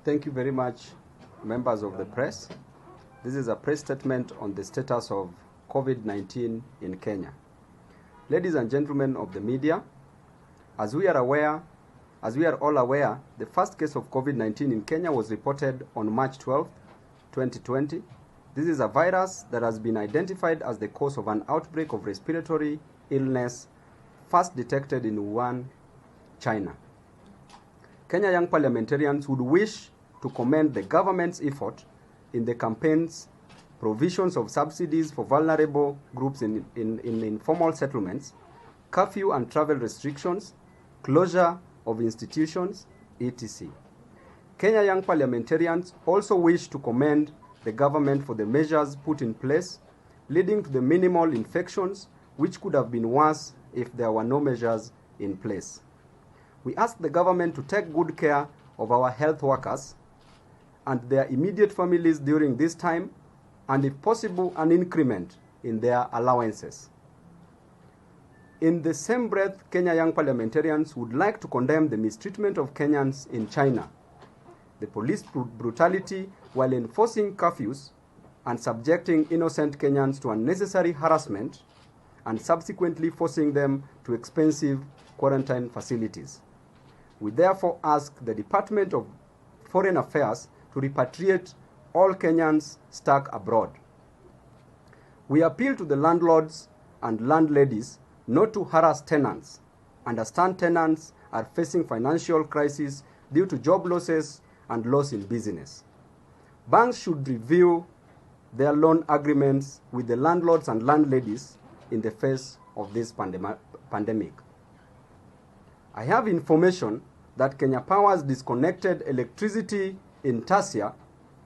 Thank you very much, members of the press. This is a press statement on the status of COVID-19 in Kenya. Ladies and gentlemen of the media, as we are all aware, the first case of COVID-19 in Kenya was reported on March 12, 2020. This is a virus that has been identified as the cause of an outbreak of respiratory illness first detected in Wuhan, China. Kenya young parliamentarians would wish to commend the government's effort in the campaign's provisions of subsidies for vulnerable groups in informal settlements, curfew and travel restrictions, closure of institutions, etc. Kenya young parliamentarians also wish to commend the government for the measures put in place, leading to the minimal infections, which could have been worse if there were no measures in place. We ask the government to take good care of our health workers and their immediate families during this time, and if possible, an increment in their allowances. In the same breath, Kenya young parliamentarians would like to condemn the mistreatment of Kenyans in China, the police brutality while enforcing curfews and subjecting innocent Kenyans to unnecessary harassment and subsequently forcing them to expensive quarantine facilities. We therefore ask the Department of Foreign Affairs to repatriate all Kenyans stuck abroad. We appeal to the landlords and landladies not to harass tenants. Understand tenants are facing financial crisis due to job losses and loss in business. Banks should review their loan agreements with the landlords and landladies in the face of this pandemic. I have information that Kenya Power's disconnected electricity in Tasia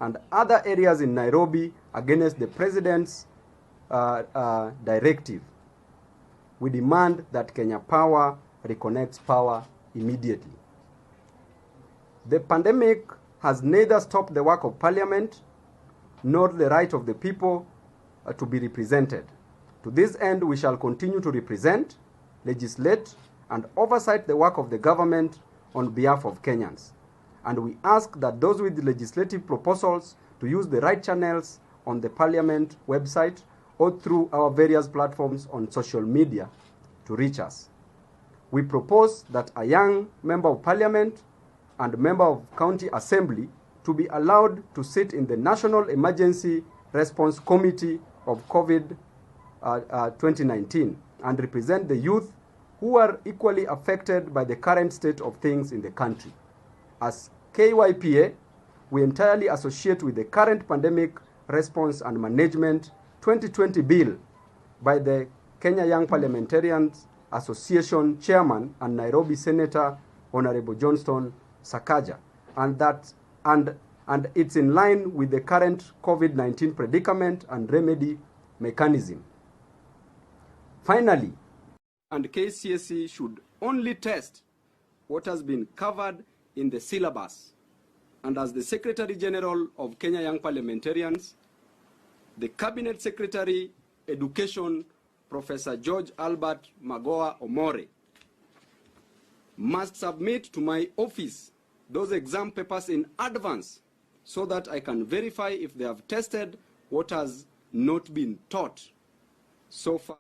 and other areas in Nairobi against the President's directive. We demand that Kenya Power reconnects power immediately. The pandemic has neither stopped the work of Parliament nor the right of the people to be represented. To this end, we shall continue to represent, legislate, and oversight the work of the government on behalf of Kenyans. And we ask that those with legislative proposals to use the right channels on the Parliament website or through our various platforms on social media to reach us. We propose that a young member of Parliament and member of County Assembly to be allowed to sit in the National Emergency Response Committee of COVID-2019 and represent the youth who are equally affected by the current state of things in the country. As KYPA, we entirely associate with the current Pandemic Response and Management 2020 bill by the Kenya Young Parliamentarians Association Chairman and Nairobi Senator Honorable Johnston Sakaja, and it's in line with the current COVID-19 predicament and remedy mechanism. Finally, and KCSE should only test what has been covered in the syllabus. And as the Secretary General of Kenya Young Parliamentarians, the Cabinet Secretary, Education, Professor George Albert Magoha Omore, must submit to my office those exam papers in advance so that I can verify if they have tested what has not been taught so far.